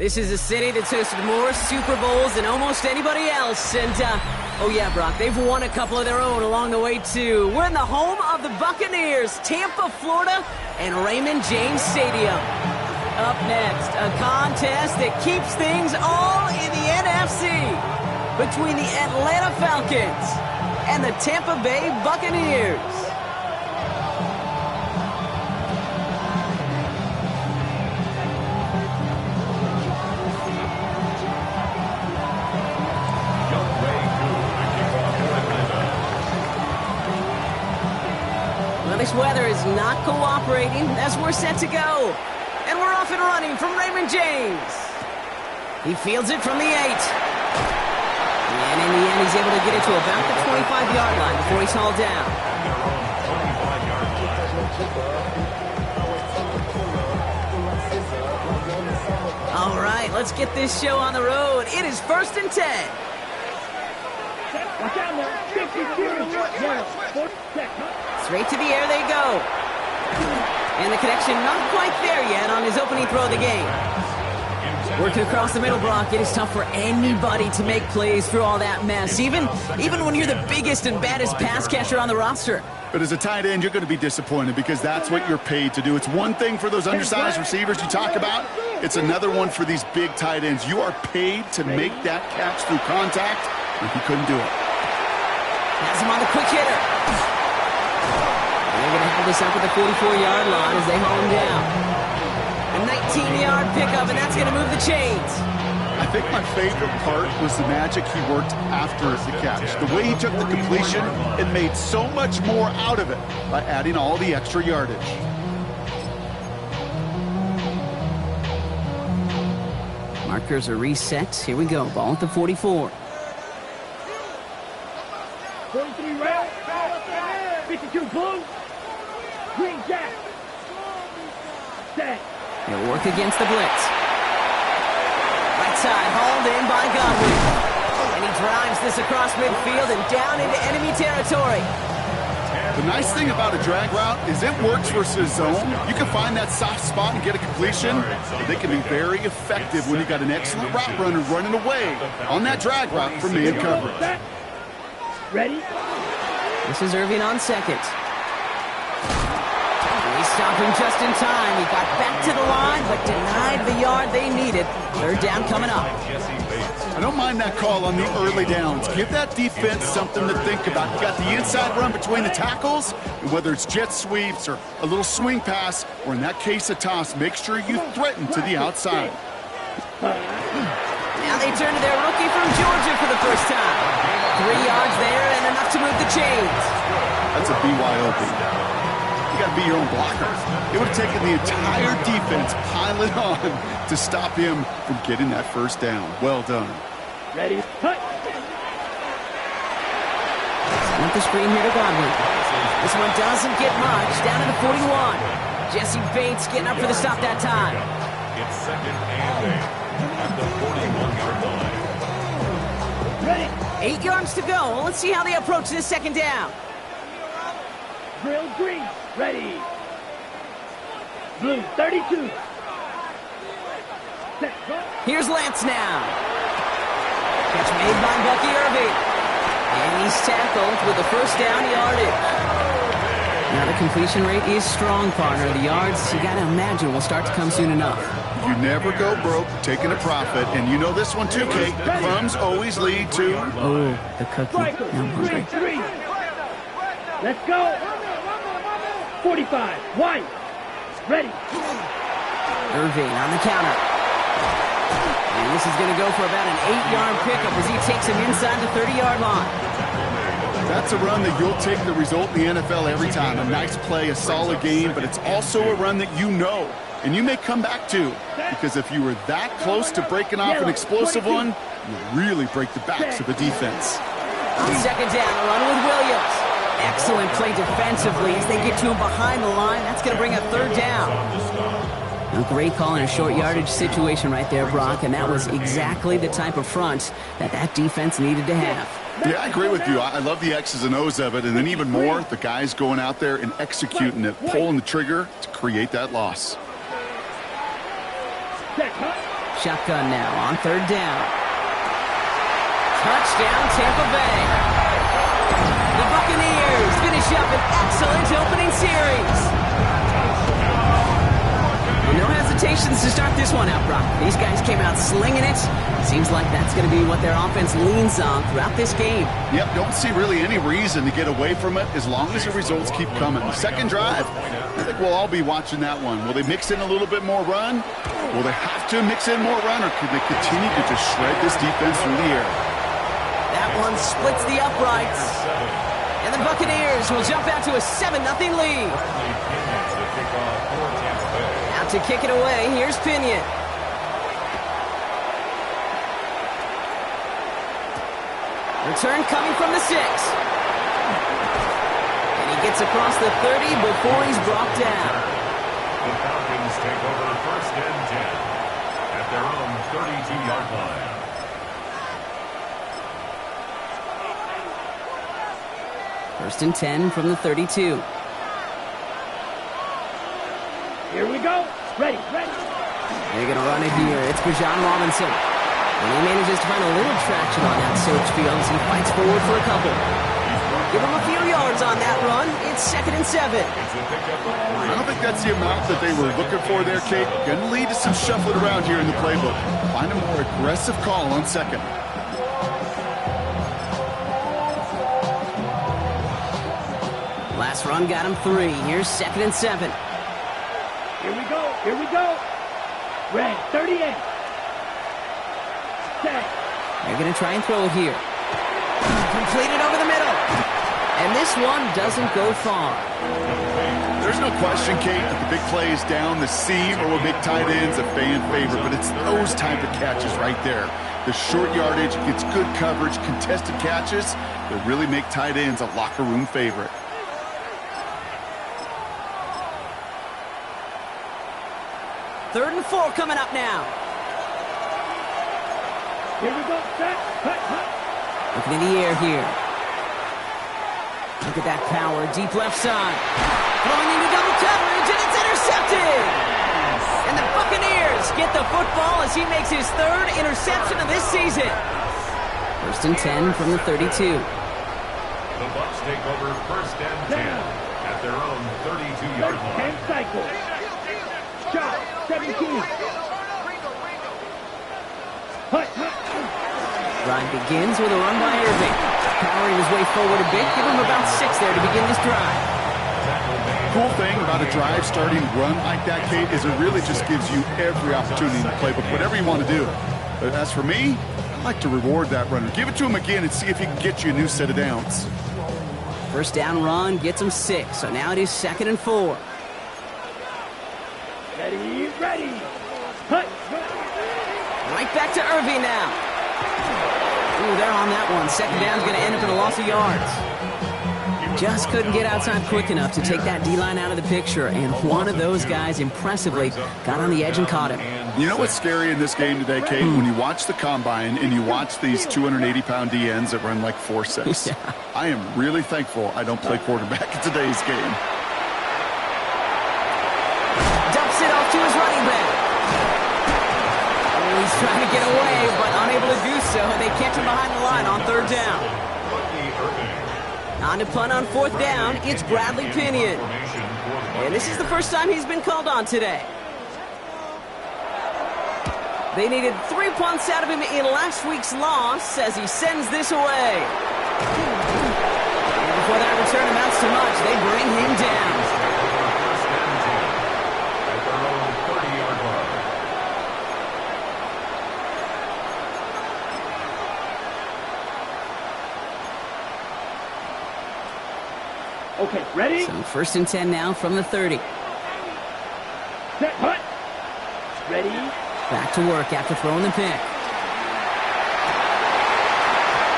This is a city that's hosted more Super Bowls than almost anybody else. And, oh yeah, Brock, they've won a couple of their own along the way, too. We're in the home of the Buccaneers, Tampa, Florida, and Raymond James Stadium. Up next, a contest that keeps things all in the NFC between the Atlanta Falcons and the Tampa Bay Buccaneers. Well, this weather is not cooperating as we're set to go. And we're off and running from Raymond James. He fields it from the 8. And in the end, he's able to get it to about the 25-yard line before he's hauled down. All right, let's get this show on the road. It is 1st and 10. Straight to the air they go. And the connection not quite there yet on his opening throw of the game. Working across the middle, Brock, it is tough for anybody to make plays through all that mess, even when you're the biggest and baddest pass catcher on the roster. But as a tight end, you're going to be disappointed because that's what you're paid to do. It's one thing for those undersized receivers you talk about. It's another one for these big tight ends. You are paid to make that catch through contact, and he couldn't do it. Has him on the quick hitter. They're going to have this up at the 44-yard line as they haul him down. A 19-yard pickup, and that's going to move the chains. I think my favorite part was the magic he worked after the catch. The way he took the completion and made so much more out of it by adding all the extra yardage. Markers are reset. Here we go. Ball at the 44. 43 red, 52 blue, green jack. Set. He'll work against the blitz. Right side, hauled in by Godwin. And he drives this across midfield and down into enemy territory. The nice thing about a drag route is it works versus zone. You can find that soft spot and get a completion, but they can be very effective when you got an excellent route runner running away on that drag route from man coverage. Ready? This is Irving on second. He stopped him just in time. He got back to the line, but denied the yard they needed. 3rd down coming up. I don't mind that call on the early downs. Give that defense something to think about. You got the inside run between the tackles, and whether it's jet sweeps or a little swing pass, or in that case a toss, make sure you threaten to the outside. Now they turn to their rookie from Georgia for the first time. 3 yards there and enough to move the chains. That's a BYOB. You got to be your own blocker. It would have taken the entire defense piling on to stop him from getting that first down. Well done. Ready? Cut. With the screen here to Godwin. This one doesn't get much. Down to the 41. Jesse Bates getting up for the stop that time. It's 2nd and 8 at the 41-yard line. Ready? 8 yards to go. Let's see how they approach this 2nd down. Drill green. Ready. Blue 32. Set. Here's Lance now. Catch made by Bucky Irving. And he's tackled with the 1st down yardage. Now the completion rate is strong, partner. The yards, you got to imagine, will start to come soon enough. You never go broke taking a profit, and you know this one too, Kate. The crumbs always lead to... Oh, the cookie. Now I'm hungry. 3. Let's go. 45. White. Ready. Irving on the counter. And this is going to go for about an 8-yard pickup as he takes him inside the 30-yard line. That's a run that you'll take the result in the NFL every time. A nice play, a solid game, but it's also a run that you know. And you may come back to, because if you were that close to breaking off an explosive one, you really break the backs of the defense. On 2nd down, a run with Williams. Excellent play defensively as they get to him behind the line. That's going to bring a 3rd down. A great call in a short yardage situation right there, Brock, and that was exactly the type of front that defense needed to have. Yeah, I agree with you. I love the X's and O's of it, and then even more, the guys going out there and executing it, pulling the trigger to create that loss. Shotgun now on third down. Touchdown, Tampa Bay. The Buccaneers finish up an excellent opening series. No hesitations to start this one out, Brock. These guys came out slinging it. Seems like that's going to be what their offense leans on throughout this game. Yep, don't see really any reason to get away from it as long as the results keep coming. The second drive, I think we'll all be watching that one. Will they mix in a little bit more run? Will they have to mix in more run, or can they continue to just shred this defense through the air? That one splits the uprights. And the Buccaneers will jump out to a 7-0 lead. Out to kick it away, here's Pinion. Return coming from the 6. And he gets across the 30 before he's brought down. The Falcons take over first and 10 at their own 32-yard line. First and 10 from the 32. Here we go. Ready. They're going to run it here. It's Bijan Robinson. And he manages to find a little traction on that search field as he fights forward for a couple. Give him a few yards on that run. It's 2nd and 7. I don't think that's the amount that they were looking for there, Kate. Going to lead to some shuffling around here in the playbook. Find a more aggressive call on second. Last run got him 3. Here's 2nd and 7. Here we go. Red, 38. Set. They're going to try and throw it here. Completed over the middle. And this one doesn't go far. There's no question, Kate, that the big plays down the seam or what make tight ends a fan favorite, but it's those type of catches right there. The short yardage, gets good coverage, contested catches that really make tight ends a locker room favorite. Third and 4 coming up now. Here we go. Set. Cut. Looking in the air here. Look at that power. Deep left side. Throwing into double coverage, and it's intercepted. And the Buccaneers get the football as he makes his 3rd interception of this season. First and 10 from the 32. The Bucs take over first and 10 at their own 32-yard line. 10 cycles. Shot. 17. Drive begins with a run by Irving. Powering his way forward a bit. Give him about 6 there to begin this drive. Cool thing about a drive starting run like that, Kate, is it really just gives you every opportunity in the playbook, whatever you want to do. But as for me, I like to reward that runner. Give it to him again and see if he can get you a new set of downs. First down run gets him 6. So now it is 2nd and 4. Ready. Cut. Right back to Irving now. Ooh, they're on that one. Second down's going to end up in a loss of yards. Just couldn't get outside quick enough to take that D-line out of the picture, and one of those guys impressively got on the edge and caught him. You know what's scary in this game today, Kate? When you watch the combine and you watch these 280-pound DNs that run like 4.6. Yeah. I am really thankful I don't play quarterback in today's game. Dumps it off to his running back. Oh, he's trying to get away, but unable to do so. They catch him behind the line on 3rd down. On to punt on 4th down, it's Bradley Pinion. And this is the first time he's been called on today. They needed 3 punts out of him in last week's loss as he sends this away. And before that return amounts to much, they bring him down. Okay, ready? So first and 10 now from the 30. Set. Cut. Ready. Back to work after throwing the pick.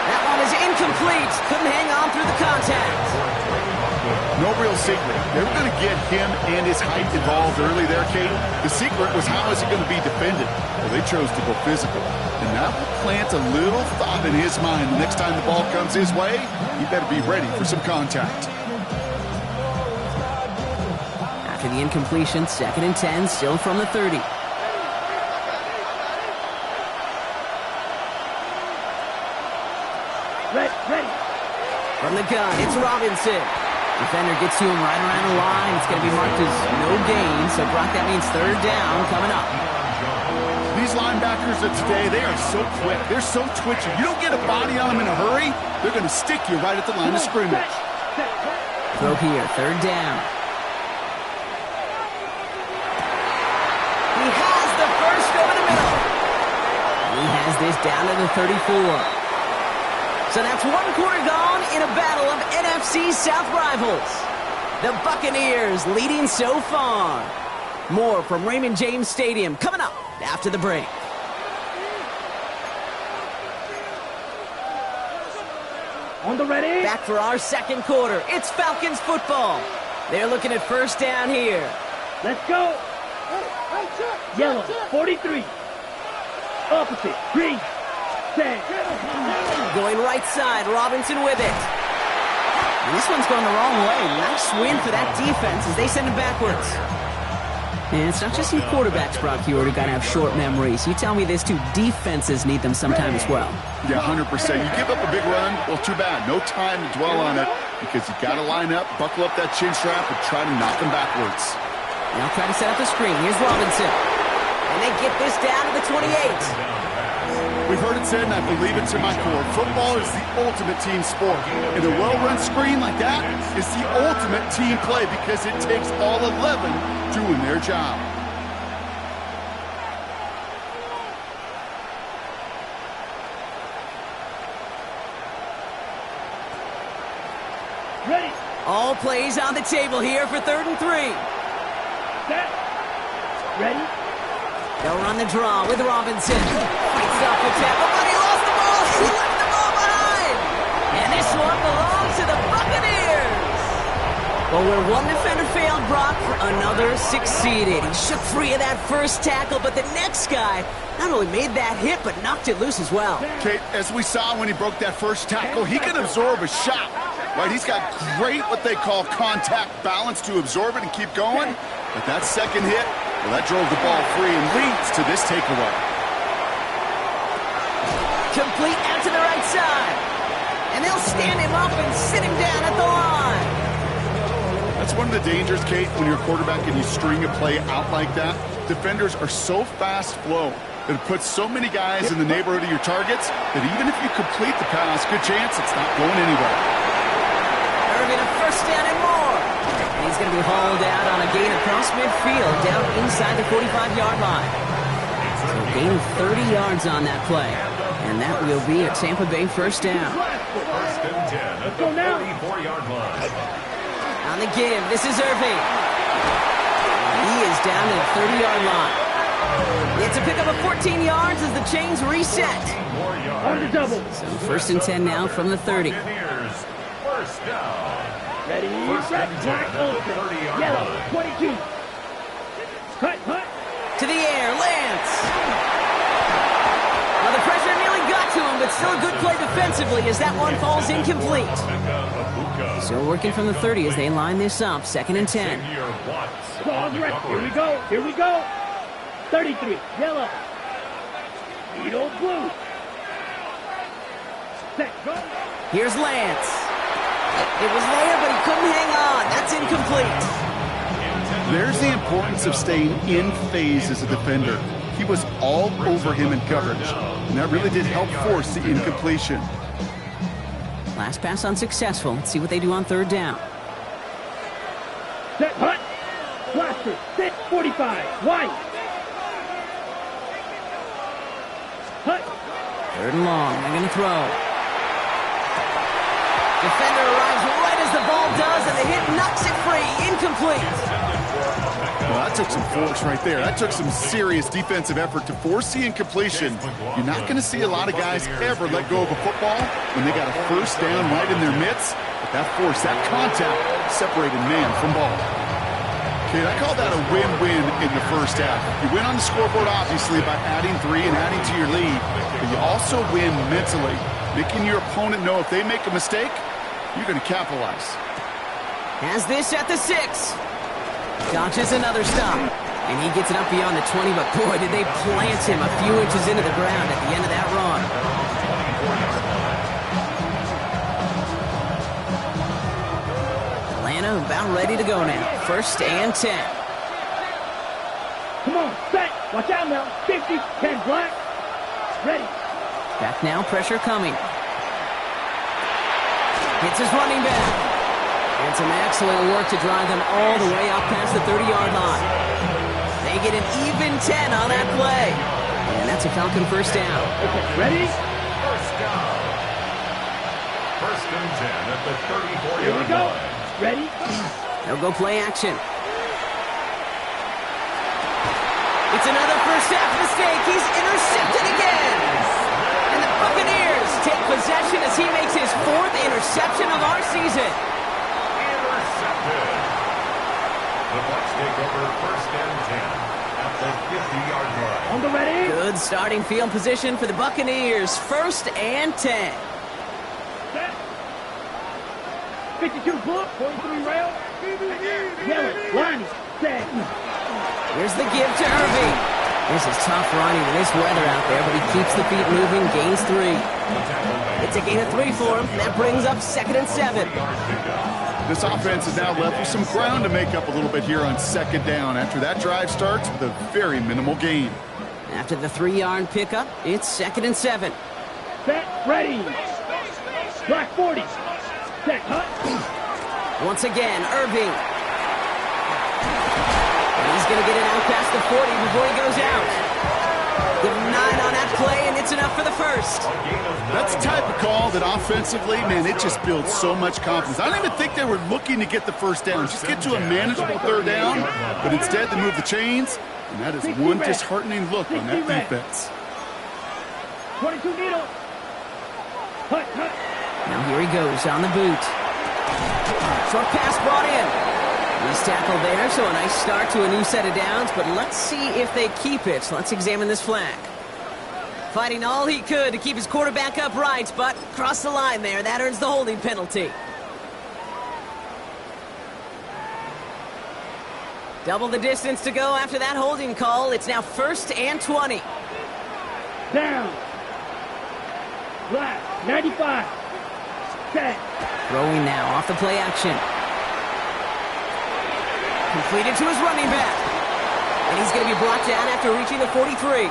That one is incomplete. Couldn't hang on through the contact. No real secret. They were going to get him and his height involved early there, Kate. The secret was how is he going to be defended? Well, they chose to go physical. And that will plant a little thought in his mind. The next time the ball comes his way, he better be ready for some contact. After the incompletion, 2nd and 10, still from the 30. From the gun, it's Robinson. Defender gets to him right around the line. It's going to be marked as no gain. So, Brock, that means third down coming up. These linebackers of today, they are so quick. They're so twitchy. You don't get a body on them in a hurry, they're going to stick you right at the line of scrimmage. Throw here, third down. He has the first over the middle. He has this down to the 34. So that's one quarter gone in a battle of NFC South rivals. The Buccaneers leading so far. More from Raymond James Stadium coming up after the break. On the ready. Back for our second quarter. It's Falcons football. They're looking at first down here. Let's go. Yellow, 43. Opposite, green. Set. Going right side, Robinson with it. And this one's going the wrong way. Nice win for that defense as they send it backwards. And it's not just in quarterbacks, Brock, you already got to have short memories. You tell me this too, defenses need them sometime as well. Yeah, 100%. You give up a big run, well, too bad. No time to dwell on it because you got to line up, buckle up that chin strap, and try to knock them backwards. Now try to set up the screen. Here's Robinson. And they get this down to the 28. We've heard it said, and I believe it to my core, football is the ultimate team sport. And a well-run screen like that is the ultimate team play because it takes all 11 doing their job. Ready. All plays on the table here for 3rd and 3. Set. Ready. They'll run the draw with Robinson. Fights off the tackle, but he lost the ball. He left the ball behind. And this one belongs to the Buccaneers. Well, where one defender failed, Brock, another succeeded. He shook free of that first tackle, but the next guy not only made that hit, but knocked it loose as well. Kate, as we saw when he broke that first tackle, he can absorb a shot. Right, he's got great what they call contact balance to absorb it and keep going. But that second hit, well, that drove the ball free and leads to this takeaway. Complete out to the right side. And they'll stand him up and sit him down at the line. That's one of the dangers, Kate, when you're a quarterback and you string a play out like that. Defenders are so fast flow that it puts so many guys in the neighborhood of your targets that even if you complete the pass, good chance it's not going anywhere. Irvin, a first down and more. And he's going to be hauled out on a gain across midfield down inside the 45-yard line. So gain 30 yards on that play. And that will be a Tampa Bay first down. First and 10 at the 44-yard line. On the give, this is Irving. He is down to the 30-yard line. It's a pickup of 14 yards as the chains reset. On the double. So first and 10 now from the 30. First down. Ready. Set. Black open. Yellow. 22. Cut. To the air, Lance. Well, the pressure nearly got to him, but still a good play defensively as that one falls incomplete. Still working from the 30 as they line this up. 2nd and 10. Here we go. 33. Yellow. Needle blue. Set. Go. Here's Lance. It was there, but he couldn't hang on. That's incomplete. There's the importance of staying in phase as a defender. He was all over him in coverage, and that really did help force the incompletion. Last pass unsuccessful. Let's see what they do on 3rd down. Set. Hut. Blaster. Set. 45. White. Hut. 3rd and long. They're going to throw. Defender arrives right as the ball does, and the hit knocks it free. Incomplete. Well, that took some force right there. That took some serious defensive effort to force the incompletion. You're not going to see a lot of guys ever let go of a football when they got a first down right in their midst. But that force, that contact, separated man from ball. Okay, I call that a win-win in the first half. You win on the scoreboard, obviously, by adding 3 and adding to your lead. But you also win mentally, making your opponent know if they make a mistake, you're going to capitalize. Has this at the 6. Dodges another stop. And he gets it up beyond the 20, but boy, did they plant him a few inches into the ground at the end of that run. Atlanta about ready to go now. 1st and 10. Come on, set. Watch out now. 50, 10 black. Ready. Back now, pressure coming. Hits his running back. And some excellent work to drive them all the way up past the 30-yard line. They get an even 10 on that play. And that's a Falcon 1st down. Okay, ready? 1st down. 1st and 10 at the 34-yard Here we go. line. Ready? They'll go play action. It's another first half mistake. He's intercepted again. And the Buccaneers take possession as he makes his 4th interception of our season. Intercepted. The Bucs take over 1st and 10 at the 50-yard line. On the ready? Good starting field position for the Buccaneers. 1st and 10. Set. 52 book, 43 rail. Yellow, line, set. Here's the give to Irving. This is tough running with this weather out there, but he keeps the feet moving, gains 3. It's a gain of 3 for him, and that brings up 2nd and 7. This offense is now left with some ground to make up a little bit here on 2nd down after that drive starts with a very minimal gain. After the 3-yard pickup, it's 2nd and 7. Set, ready. Black 40. Set, cut. Once again, Irving. And he's going to get it out past the 40 before he goes out. Give him 9 on that play, and it's enough for the 1st. That's the type of call that offensively, man, it just builds so much confidence. I don't even think they were looking to get the 1st down, just get to a manageable 3rd down, but instead they move the chains, and that is one disheartening look on that defense. 22 needle. Cut, cut. Now here he goes on the boot. Short pass brought in. He's tackled there, so a nice start to a new set of downs, but let's see if they keep it. Let's examine this flag. Fighting all he could to keep his quarterback upright, but crossed the line there. That earns the holding penalty. Double the distance to go after that holding call. It's now 1st and 20. Down. Black, 95. Set. Throwing now off the play action. Completed to his running back. And he's going to be brought down after reaching the 43.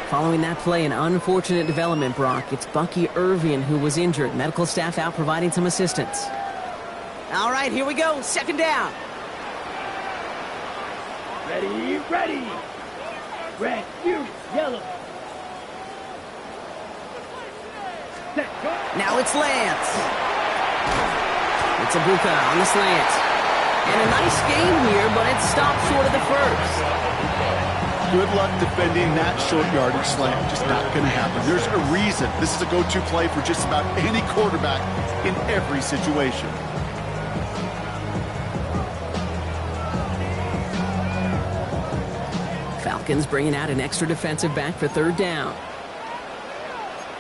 Following that play, an unfortunate development, Brock. It's Bucky Irving who was injured. Medical staff out providing some assistance. All right, here we go. 2nd down. Ready, ready. Red, you, yellow. Set, cut. Now it's Lance. It's Ibuka on the slant. And a nice game here, but it stopped short of the 1st. Good luck defending that short yardage slant. Just not going to happen. There's a reason this is a go-to play for just about any quarterback in every situation. Falcons bringing out an extra defensive back for 3rd down.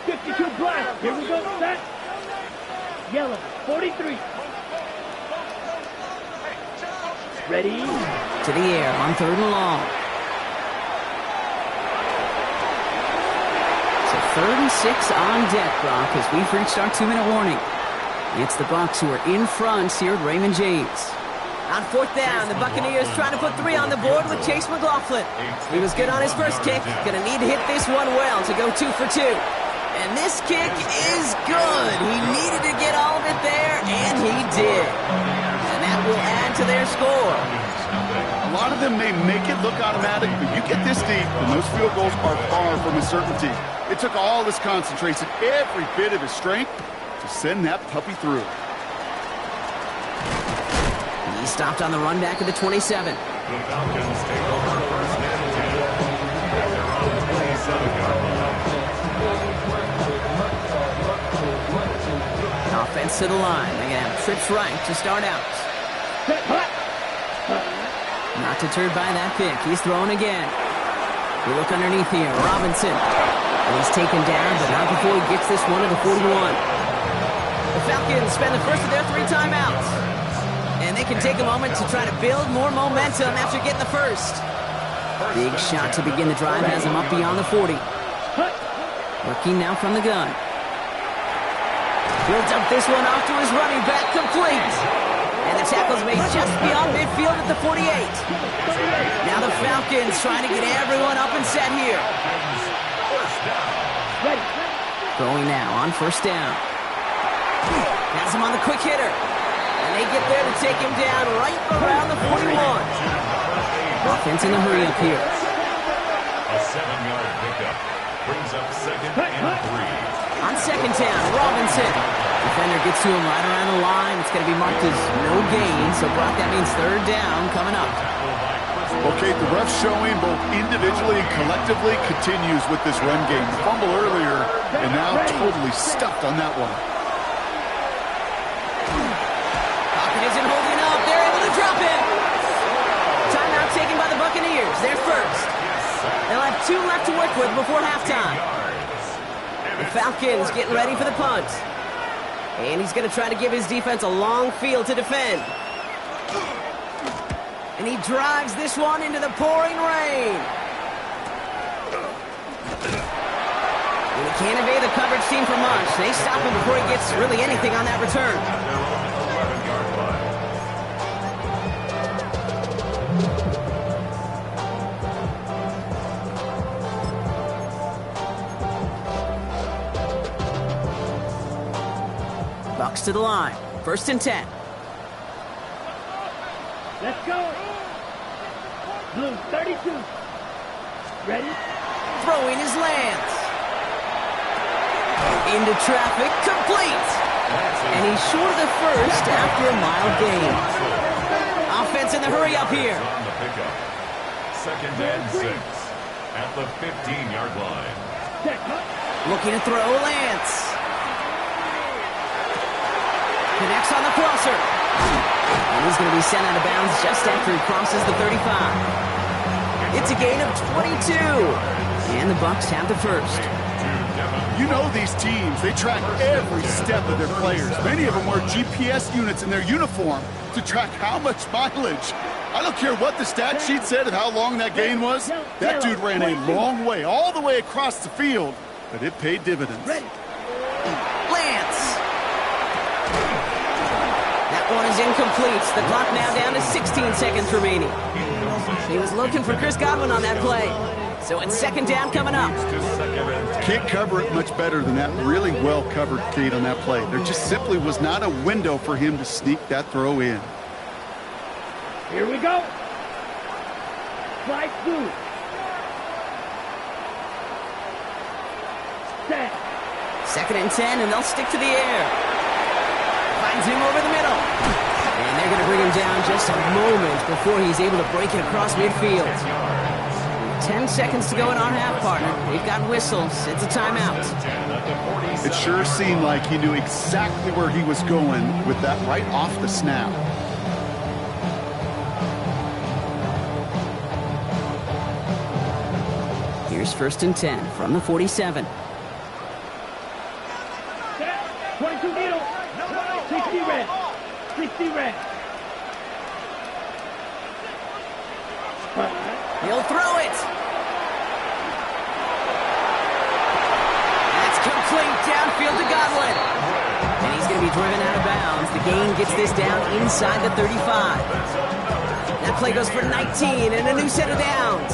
52 black. Here we go. Set. Yellow, 43. Ready. To the air on 3rd and long. So 3rd and 6 on deck, Brock, as we've reached our 2-minute warning. It's the Bucs who are in front here at Raymond James. On 4th down, the Buccaneers trying to put 3 on the board with Chase McLaughlin. He was good on his first kick. Gonna need to hit this one well to go 2 for 2. And this kick is good. He needed to get all of it there, and he did. And that will add to their score. A lot of them may make it look automatic, but you get this deep, and those field goals are far from a certainty. It took all his concentration, every bit of his strength, to send that puppy through. He stopped on the run back at the 27. The Falcons take over 1st and 10 at their own 27-yard line. Offense to the line. They're going to have trips right to start out. Set, cut. Not deterred by that pick. He's throwing again. We look underneath here. Robinson. And he's taken down, but not before he gets this one to the 41. The Falcons spend the first of their 3 timeouts. And they can take a moment to try to build more momentum after getting the first. Big shot to begin the drive has him up beyond the 40. Working now from the gun. He'll dump this one off to his running back, complete. And the tackle's made just beyond midfield at the 48. Now the Falcons trying to get everyone up and set here. Throwing now on first down. Has him on the quick hitter. And they get there to take him down right around the 41. Offense in a hurry up here. A 7-yard pickup brings up 2nd and 3. On second down, Robinson. Defender gets to him right around the line. It's going to be marked as no gain. So, Brock, that means third down coming up. Okay, the ref's showing both individually and collectively continues with this run game. The fumble earlier, and now totally stuffed on that one. Pocket isn't holding up. They're able to drop it. Timeout taken by the Buccaneers. They're first. They'll have 2 left to work with before halftime. The Falcons getting ready for the punt. And he's going to try to give his defense a long field to defend. And he drives this one into the pouring rain. And he can't evade the coverage team for much. They stop him before he gets really anything on that return. Bucs to the line. 1st and 10. Let's go. Blue 32. Ready? Throwing his Lance. Into traffic, complete. And he's short of the first after a mile gain. Offense in the hurry up here. On the pickup. 2nd and 6 at the 15-yard line. Looking to throw Lance. Connects on the crosser. And he's going to be sent out of bounds just after he crosses the 35. It's a gain of 22. And the Bucs have the first. You know these teams, they track every step of their players. Many of them wear GPS units in their uniform to track how much mileage. I don't care what the stat sheet said of how long that gain was. That dude ran a long way, all the way across the field, but it paid dividends. Lance. That one is incomplete. The clock now down to 16 seconds remaining. He was looking for Chris Godwin on that play. So it's 2nd down coming up. Can't cover it much better than that really well-covered Kate on that play. There just simply was not a window for him to sneak that throw in. Here we go. Fly through. Set. 2nd and 10, and they'll stick to the air. Finds him over the middle. And they're going to bring him down just a moment before he's able to break it across midfield. 10 seconds to go in our half, partner. We've got whistles. It's a timeout. It sure seemed like he knew exactly where he was going with that right off the snap. Here's 1st and 10 from the 47. 22 needle. 60 red. 60 red. He'll throw it. That's complete downfield to Godwin. And he's going to be driven out of bounds. The gain gets this down inside the 35. That play goes for 19 and a new set of downs.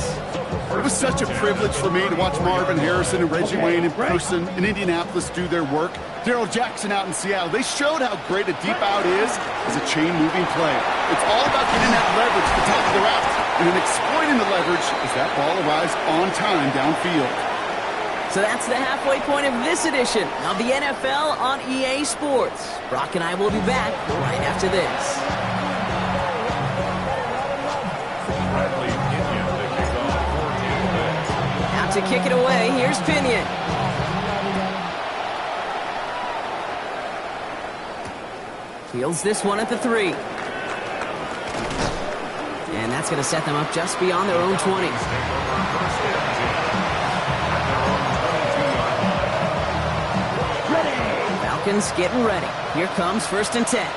It was such a privilege for me to watch Marvin Harrison and Reggie Wayne in person in Indianapolis do their work. Darrell Jackson out in Seattle. They showed how great a deep out is as a chain-moving play. It's all about getting that leverage at the top of the route and then exploiting the leverage as that ball arrives on time downfield. So that's the halfway point of this edition of the NFL on EA Sports. Brock and I will be back right after this. Out to kick it away, here's Pinion. Fields this one at the 3. And that's going to set them up just beyond their own 20. Falcons getting ready. Here comes 1st and 10.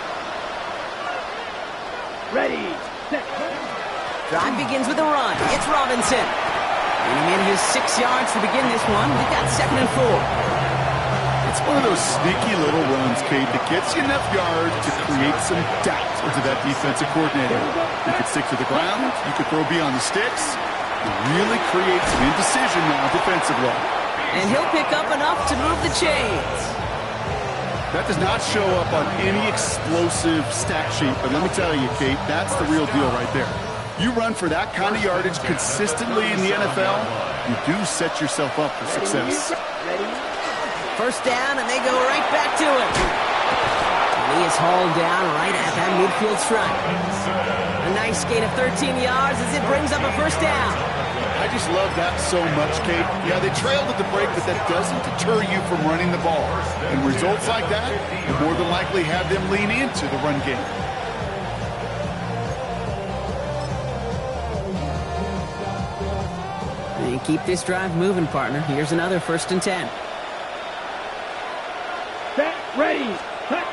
Ready. Set. Drive begins with a run. It's Robinson. And he made his 6 yards to begin this one. We've got 2nd and 4. It's one of those sneaky little runs, Kate, that gets you enough yards to create some doubt into that defensive coordinator. You could stick to the ground, you could throw beyond the sticks, and really create some indecision now defensively. And he'll pick up enough to move the chains. That does not show up on any explosive stat sheet, but let me tell you, Kate, that's the real deal right there. You run for that kind of yardage consistently in the NFL, you do set yourself up for success. First down, and they go right back to it. And he is hauled down right at that midfield stripe. A nice gain of 13 yards as it brings up a first down. I just love that so much, Kate. Yeah, they trailed at the break, but that doesn't deter you from running the ball. And results like that will more than likely have them lean into the run game. And keep this drive moving, partner. Here's another 1st and 10. Set, ready, cut.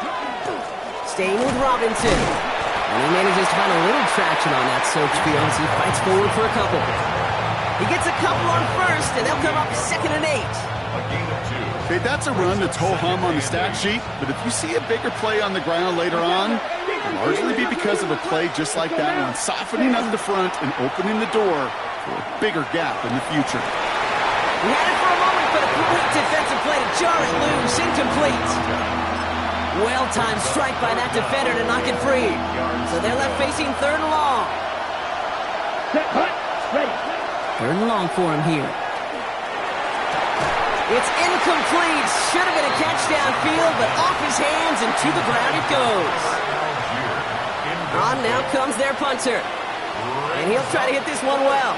Staying with Robinson. And he manages to find a little traction on that search field as he fights forward for a couple. He gets a couple on first, and they'll come up 2nd and 8. Okay, that's a run that's ho-hum on the stat sheet, but if you see a bigger play on the ground later on, it'll largely be because of a play just like that one, softening up the front and opening the door for a bigger gap in the future. He had it for a moment, but a quick defensive play to jar it loose, incomplete. Well-timed strike by that defender to knock it free. So they're left facing 3rd and long. Set, cut, ready. 3rd and long for him here. It's incomplete. Should have been a catch downfield, but off his hands and to the ground it goes. On now comes their punter. And he'll try to hit this one well.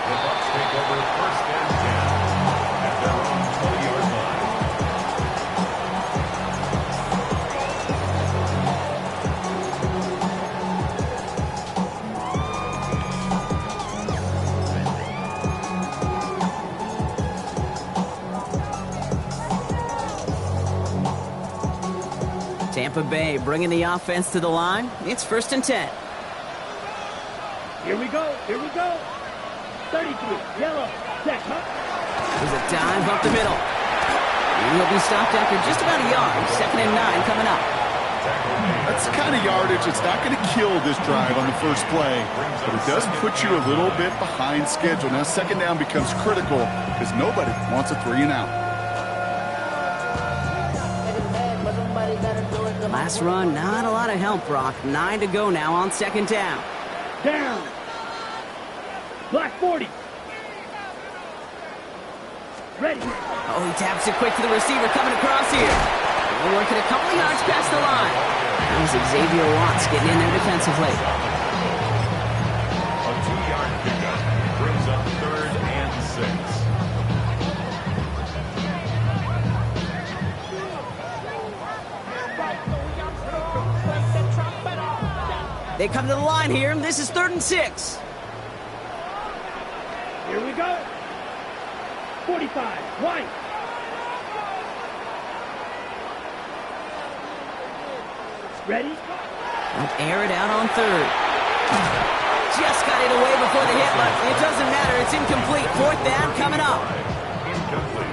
The Bucs take over 1st and 10 at their own 20-yard line. Tampa Bay bringing the offense to the line. It's 1st and 10. Here we go, here we go. 33, yellow, set, cut. There's a dive up the middle. And he'll be stopped after just about a yard. 2nd and 9 coming up. That's the kind of yardage that's not going to kill this drive on the first play, but it does put you a little bit behind schedule. Now 2nd down becomes critical because nobody wants a 3 and out. Last run, not a lot of help, Brock. 9 to go now on 2nd down. Down. Black 40. Ready. Oh, he taps it quick to the receiver coming across here. They're working a couple of yards past the line. That was Xavier Watts getting in there defensively. A 2-yard pickup brings up 3rd and 6. They come to the line here, and this is 3rd and 6. Here we go. 45, white. Ready? They'll air it out on 3rd. Just got it away before the hit, but it doesn't matter. It's incomplete. 4th down coming up.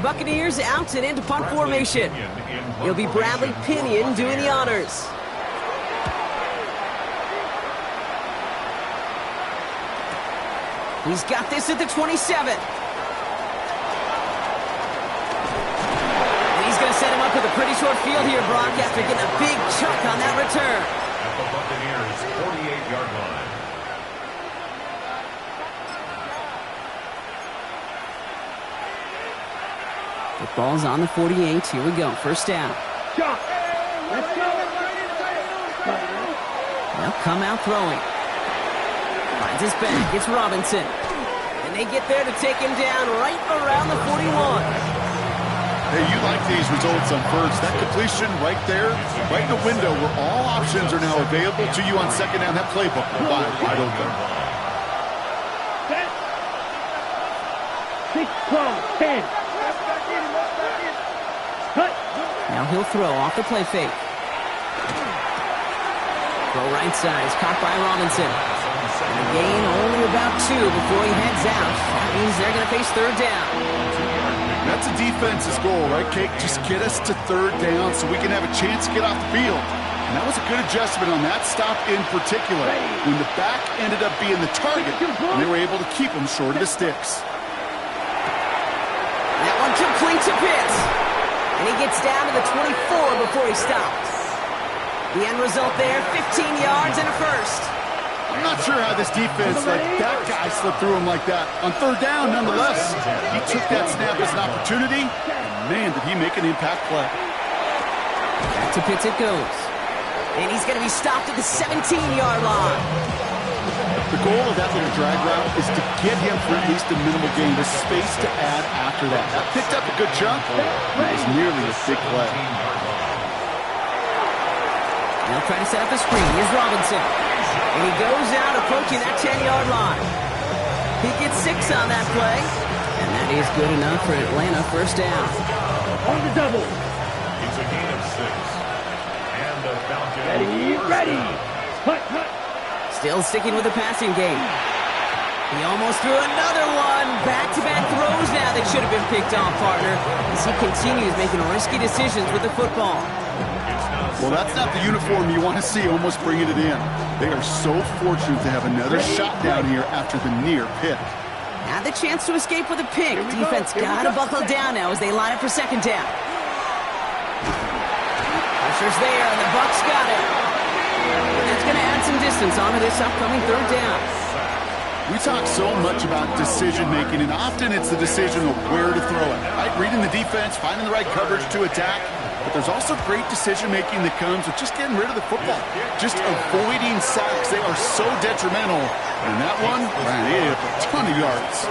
Buccaneers out and into punt formation. It'll be Bradley Pinion doing the honors. He's got this at the 27. He's going to set him up with a pretty short field here, Brock, after getting a big chunk on that return. At the Buccaneers' 48-yard line. The ball's on the 48. Here we go. 1st down. Shot. Let's go. They'll come out throwing. Finds his back. It's Robinson. And they get there to take him down right around the 41. Hey, you like these results on first. That completion right there, right in the window where all options are now available to you on 2nd down. That playbook will lie wide open. Set. 6, 12, 10. Cut. Now he'll throw off the play fake. Throw right side is caught by Robinson. And Gain only about 2 before he heads out. That means they're going to face third down. That's a defense's goal, right, Kate? Just get us to third down so we can have a chance to get off the field. And that was a good adjustment on that stop in particular, when the back ended up being the target, and they were able to keep him short of the sticks. That one complete to Pitts. And he gets down to the 24 before he stops. The end result there, 15 yards and a first. I'm not sure how this defense let that guy slip through him like that. On third down, nonetheless, he took that snap as an opportunity, and man, did he make an impact play. Back to Pitts it goes. And he's going to be stopped at the 17-yard line. The goal of that little drag route is to get him for at least a minimal gain, with space to add after that. That picked up a good chunk. It was nearly a big play. They'll try to set up the screen. Here's Robinson. And he goes out approaching that 10-yard line. He gets 6 on that play. And that is good enough for Atlanta first down. On the double. It's a gain of 6. And the Falcons. Ready. Hut. Still sticking with the passing game. He almost threw another one. Back-to-back throws now that should have been picked off, partner, as he continues making risky decisions with the football. Well, that's not the uniform you want to see almost bringing it in. They are so fortunate to have another shot down here after the near pick. Had the chance to escape with a pick. Defense got to buckle down now as they line up for second down. Pressure's there, and the Bucs got it. And that's going to add some distance onto this upcoming third down. We talk so much about decision-making, and often it's the decision of where to throw it. Right? Reading the defense, finding the right coverage to attack. But there's also great decision-making that comes with just getting rid of the football. Just avoiding sacks. They are so detrimental. And that one ran up a ton of yards.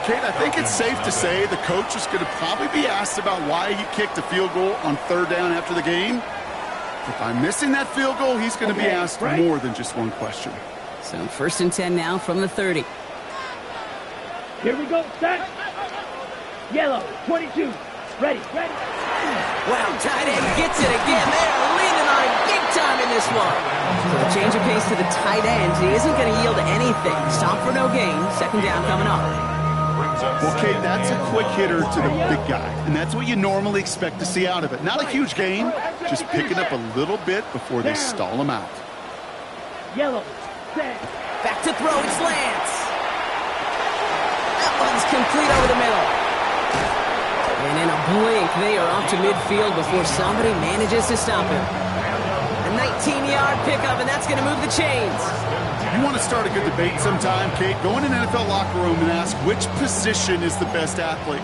Kate, I think it's safe to say the coach is going to probably be asked about why he kicked a field goal on third down after the game. If I'm missing that field goal, he's going to be asked more than just one question. So first and 10 now from the 30. Here we go, set. Yellow, 22. Ready. Wow, tight end gets it again. They're leaning on him big time in this one. So a change of pace to the tight end. He isn't going to yield anything. Stop for no gain. Second down coming up. Well, Kate, that's a quick hitter to the big guy, and that's what you normally expect to see out of it. Not a huge gain, just picking up a little bit before they stall him out. Yellow, set. Back to throw, it's Lance. That one's complete over the middle. And in a blink, they are off to midfield before somebody manages to stop him. A 19-yard pickup, and that's going to move the chains. You want to start a good debate sometime, Kate? Go in an NFL locker room and ask which position is the best athlete.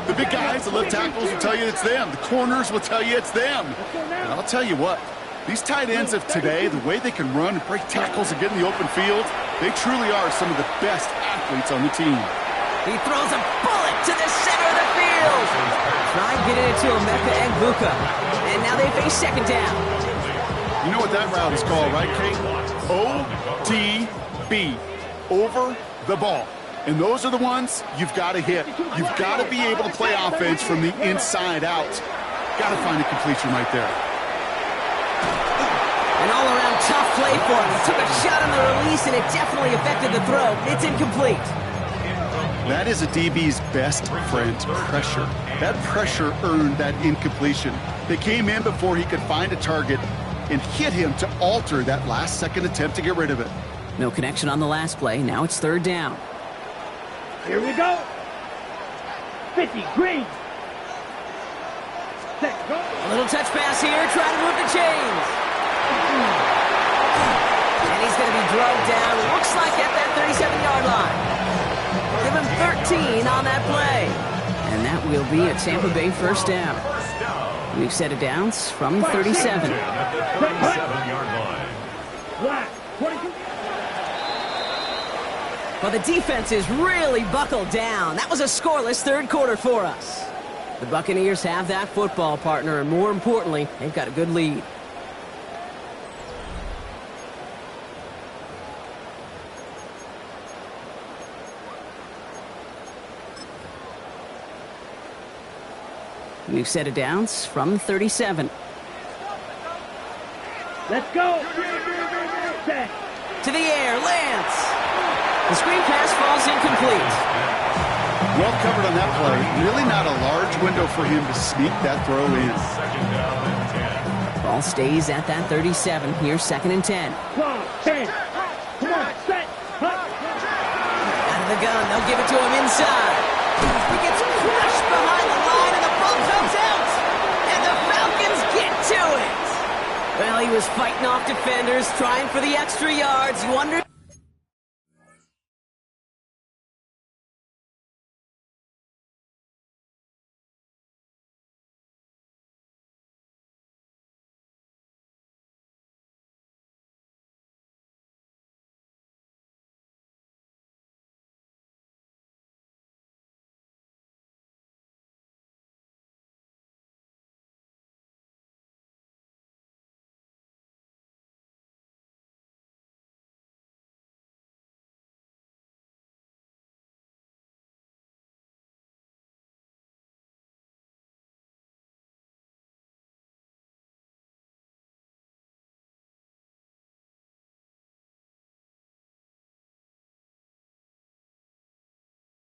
The big guys, the left tackles will tell you it's them. The corners will tell you it's them. And I'll tell you what, these tight ends of today, the way they can run and break tackles and get in the open field, they truly are some of the best athletes on the team. He throws a bullet to the center of the field. Try getting it to Emeka and Buka. And now they face second down. You know what that route is called, right, Kate? OTB, over the ball. And those are the ones you've got to hit. You've got to be able to play offense from the inside out. Got to find a completion right there. An all-around tough play for him. He took a shot on the release, and it definitely affected the throw. It's incomplete. That is a DB's best friend, pressure. That pressure earned that incompletion. They came in before he could find a target and hit him to alter that last-second attempt to get rid of it. No connection on the last play. Now it's third down. Here we go. 50, green. Set, go. A little touch pass here, trying to move the chains. And he's going to be drugged down, looks like at that 37-yard line. Give him 13 on that play. And that will be a Tampa Bay first down. We've set it down from 37. Black, 22. Well, the defense is really buckled down. That was a scoreless third quarter for us. The Buccaneers have that football, partner, and more importantly, they've got a good lead. We've set it down from 37. Let's go. Set. To the air, lands. The screen pass falls incomplete. Well covered on that play. Really not a large window for him to sneak that throw in. Ball stays at that 37. Here's 2nd and 10. 10. Come on, set. Out of the gun, they'll give it to him inside. He gets crushed behind the line, and the ball comes out. And the Falcons get to it. Well, he was fighting off defenders, trying for the extra yards. You wonder...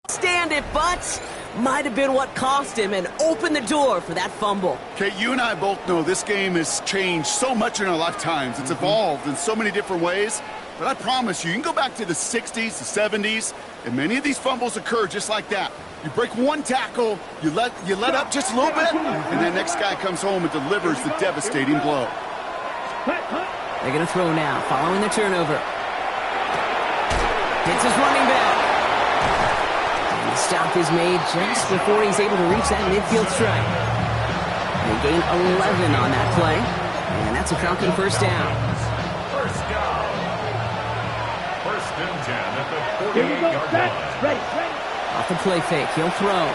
Stand it, but might have been what cost him and opened the door for that fumble. Okay, you and I both know this game has changed so much in our lifetimes. It's evolved in so many different ways. But I promise you, you can go back to the 60s, the 70s, and many of these fumbles occur just like that. You break one tackle, you let up just a little bit, and the next guy comes home and delivers the devastating blow. They're going to throw now, following the turnover. Hits his running back. The stop is made just before he's able to reach that midfield strike. They gain 11 on that play, and that's a Falcon first down. First down. 1st and 10 at the 48-yard line. Ready. Off the play fake, he'll throw.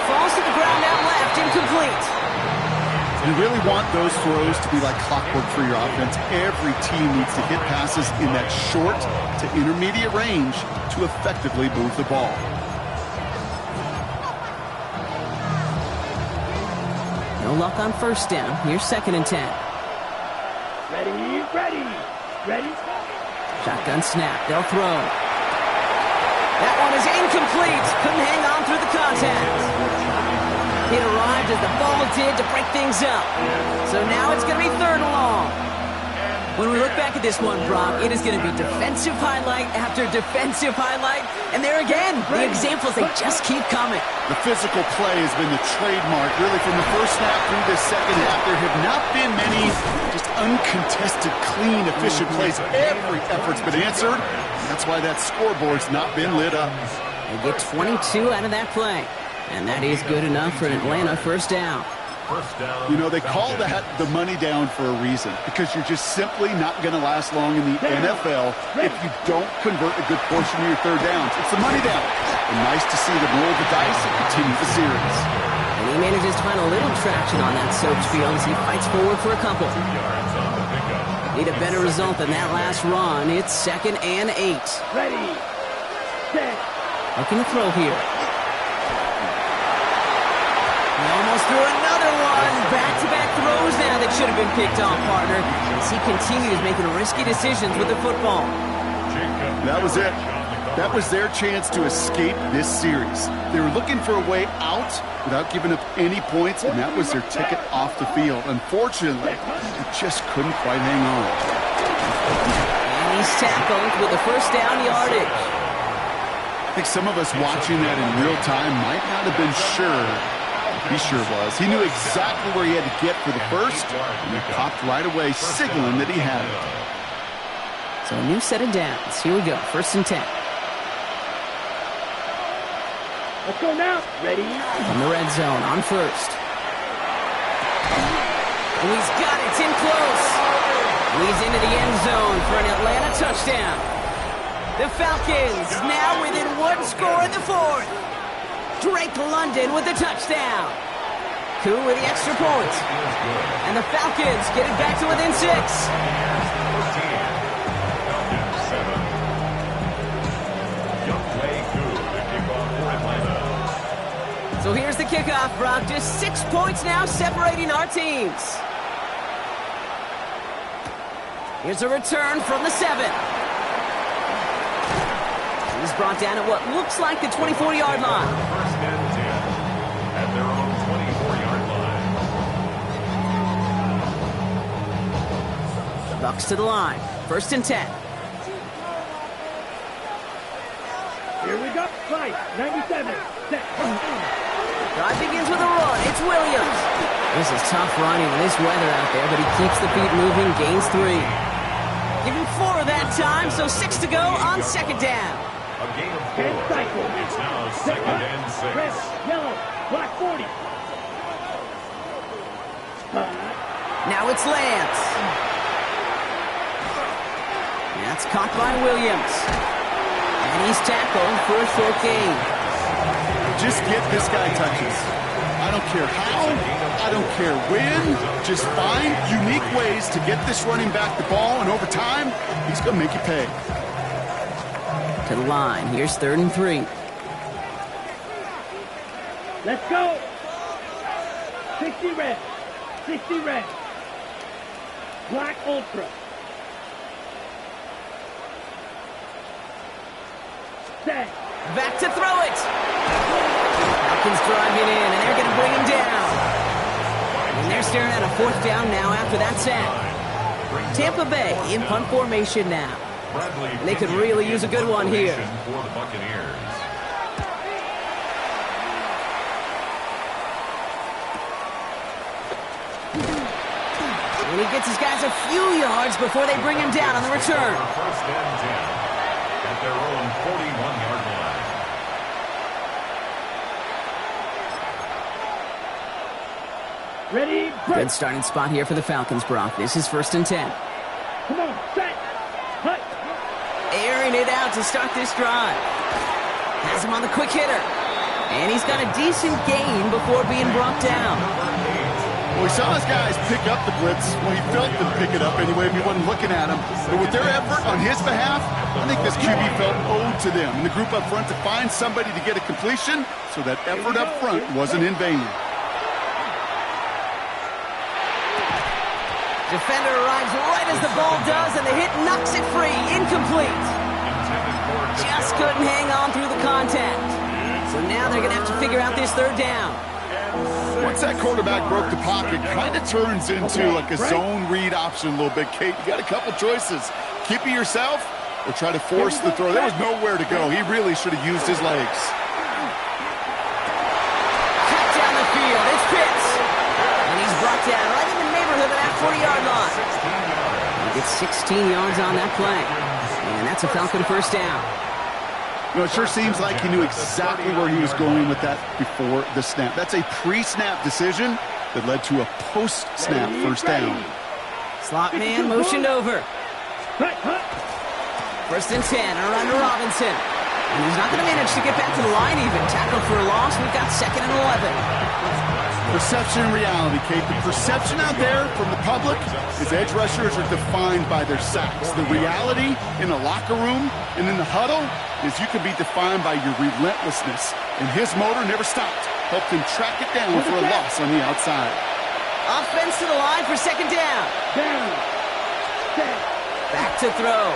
Falls to the ground out left, incomplete. You really want those throws to be like clockwork for your offense. Every team needs to hit passes in that short to intermediate range to effectively move the ball. No luck on first down. Here's 2nd and 10. Ready. Shotgun snap. They'll throw. That one is incomplete. Couldn't hang on through the contact. It arrived as the ball did to break things up. So now it's going to be 3rd and long. When we look back at this one, Brock, it is going to be defensive highlight after defensive highlight. And there again, the examples, they just keep coming. The physical play has been the trademark, really, from the first snap through the second half. There have not been many just uncontested, clean, efficient plays. Every effort's been answered. That's why that scoreboard's not been lit up. They get 22 out of that play. And that is good enough for an Atlanta first down. You know, they call that the money down for a reason, because you're just simply not going to last long in the NFL if you don't convert a good portion of your 3rd downs. It's the money down. And nice to see them roll the dice and continue the series. And he manages to find a little traction on that soaked field as he fights forward for a couple. Need a better result than that last run. It's 2nd and 8. Ready. Set. Looking to throw here. Almost threw another one. Back-to-back throws now that should have been picked off, partner, as he continues making risky decisions with the football. That was it. That was their chance to escape this series. They were looking for a way out without giving up any points, and that was their ticket off the field. Unfortunately, they just couldn't quite hang on. And he's tackled with the first down yardage. I think some of us watching that in real time might not have been sure. He sure was. He knew exactly where he had to get for the first, and he popped right away, signaling that he had it. So a new set of downs. Here we go. 1st and 10. Let's go now. Ready. From the red zone on 1st. Oh, he's got it. It's in close. Leads into the end zone for an Atlanta touchdown. The Falcons now within 1 score in the 4th. Drake London with the touchdown. Koo with the extra point. And the Falcons get it back to within 6. So here's the kickoff, Brock. Just 6 points now separating our teams. Here's a return from the 7. He's brought down at what looks like the 24-yard line. First and 10 at their own 24-yard line. Bucs to the line. First and 10. Here we go. Right, 97. Set. Drive begins with a run. It's Williams. This is tough running in this weather out there, but he keeps the feet moving, gains 3. Give him 4 that time, so 6 to go on second down. A gain of 4. It's now second and 6. Red, yellow, black 40. Now it's Lance. That's caught by Williams. And he's tackled for a short gain. Just get this guy touches. I don't care how, I don't care when. Just find unique ways to get this running back the ball, and over time, he's going to make you pay. To the line. Here's 3rd and 3. Let's go. 60 red. 60 red. Black ultra. Set. Back to throw it. Falcons driving in, and they're going to bring him down. And they're staring at a 4th down now after that sack. Tampa Bay in punt formation now. They could really use a good one here. For the Buccaneers. And he gets his guys a few yards before they bring him down on the return. First and 10 at their own 41-yard line. Ready, break. Good starting spot here for the Falcons, Brock. This is 1st and 10. Come on, set. Cut. Airing it out to start this drive. Has him on the quick hitter. And he's got a decent gain before being brought down. Well, we saw his guys pick up the blitz. Well, he felt them pick it up anyway if he wasn't looking at him. But with their effort on his behalf, I think this QB felt owed to them. And the group up front to find somebody to get a completion, so that effort up front wasn't in vain. Defender arrives right as the ball does, and the hit knocks it free. Incomplete. Just couldn't hang on through the contact. So now they're going to have to figure out this 3rd down. Once that quarterback broke the pocket, kind of turns into like a zone read option a little bit. Kate, you got a couple choices. Keep it yourself or try to force the throw. There was nowhere to go. He really should have used his legs. Cut down the field. It's Pitts. And he's brought down right in the neighborhood of that 40-yard line. He gets 16 yards on that play. And that's a Falcon 1st down. You know, it sure seems like he knew exactly where he was going with that before the snap. That's a pre-snap decision that led to a post-snap 1st down. Slot man motioned over. 1st and 10, around to Robinson. And he's not going to manage to get back to the line even. Tackled for a loss. We've got 2nd and 11. Perception and reality, Kate. The perception out there from the public is edge rushers are defined by their sacks. The reality in the locker room and in the huddle is you can be defined by your relentlessness. And his motor never stopped. Helped him track it down for a loss on the outside. Offense to the line for 2nd down. Down. Set. Back to throw.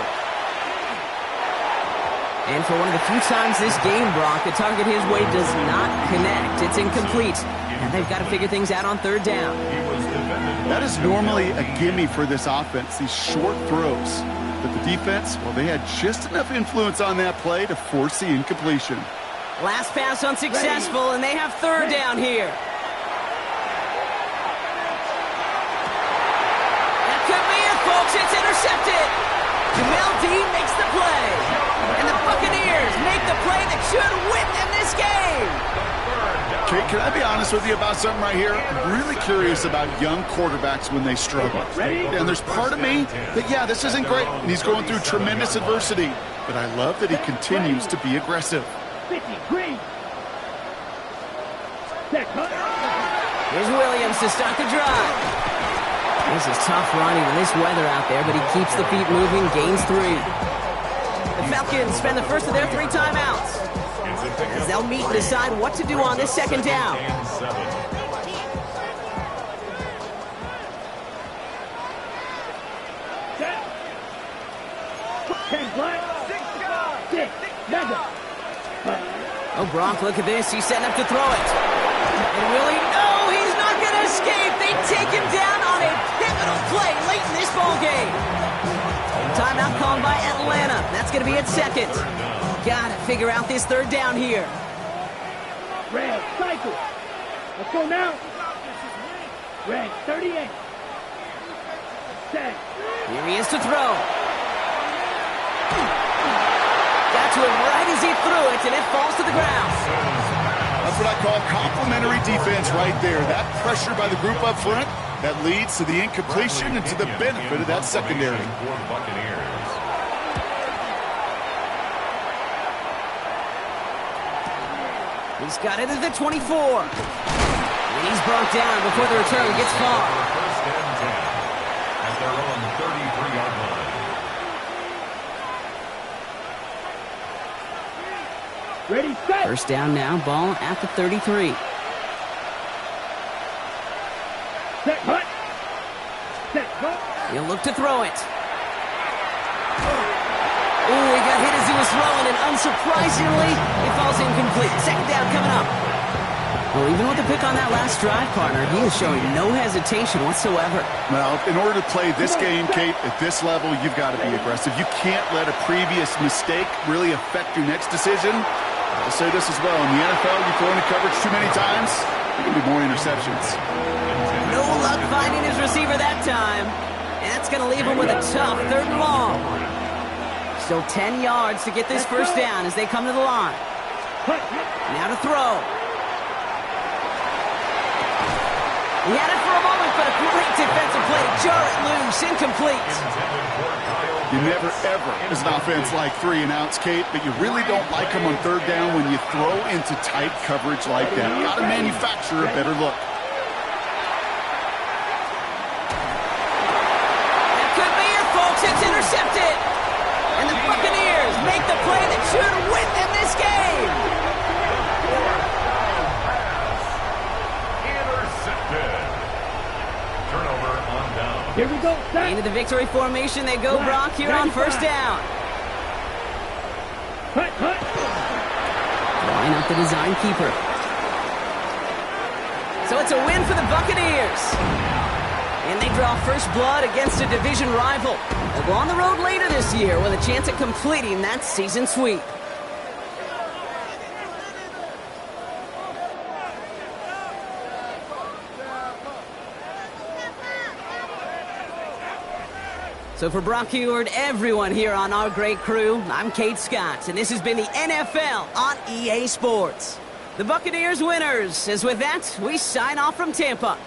And for one of the few times this game, Brock, the target his way does not connect. It's incomplete. And they've got to figure things out on 3rd down. That is normally a gimme for this offense, these short throws. But the defense, well, they had just enough influence on that play to force the incompletion. Last pass unsuccessful, and they have 3rd down here. That could be it, folks. It's intercepted. Jamel Dean makes the play. And the Buccaneers make the play that should win them this game. Kate, can I be honest with you about something right here? I'm really curious about young quarterbacks when they struggle. And there's part of me that, yeah, this isn't great, and he's going through tremendous adversity. But I love that he continues to be aggressive. 50, green. Here's Williams to start the drive. This is tough running in this weather out there, but he keeps the feet moving, gains 3. The Falcons spend the first of their 3 timeouts, as they'll meet and decide what to do on this 2nd down. Brock, look at this. He's setting up to throw it. And will he? No, he's not going to escape. They take him down on a pivotal play late in this ball game. Timeout called by Atlanta. That's going to be at second. Got to figure out this third down here. Red, cycle. Let's go now. Red, 38. Set. Here he is to throw. Got to him right as he threw it, and it falls to the ground. That's what I call complimentary defense right there. That pressure by the group up front, that leads to the incompletion and to the benefit of that secondary. He's got it at the 24. And he's brought down before the return gets far. First and 10 at their own 33-yard line. Ready, set. First down now, ball at the 33. Set, cut. Set, cut. He'll look to throw it. Ooh, he got hit as he was throwing, and unsurprisingly, it falls incomplete. Second down coming up. Well, even with the pick on that last drive, partner, he is showing no hesitation whatsoever. Well, in order to play this game, Kate, at this level, you've got to be aggressive. You can't let a previous mistake really affect your next decision. I'll say this as well. In the NFL, you throw into coverage too many times, there can be more interceptions. No luck finding his receiver that time. And that's going to leave him with a tough third and long. Still 10 yards to get this first down as they come to the line. Now to throw. He had it for a moment, but a great defensive play to jar it loose. Incomplete. You never, ever, as an offense, like 3 and outs, Kate, but you really don't like them on third down when you throw into tight coverage like that. Got to manufacture a better look. That could be it, folks. It's intercepted. And the Buccaneers make the play that should win them this game. Intercepted. Turnover on down. Here we go, set. Into the victory formation they go, Brock, here on first down. Cut, cut. Line up the design keeper. So it's a win for the Buccaneers. And they draw first blood against a division rival. They'll go on the road later this year with a chance at completing that season sweep. So for Brock Huard, everyone here on our great crew, I'm Kate Scott, and this has been the NFL on EA Sports. The Buccaneers winners, as with that, we sign off from Tampa.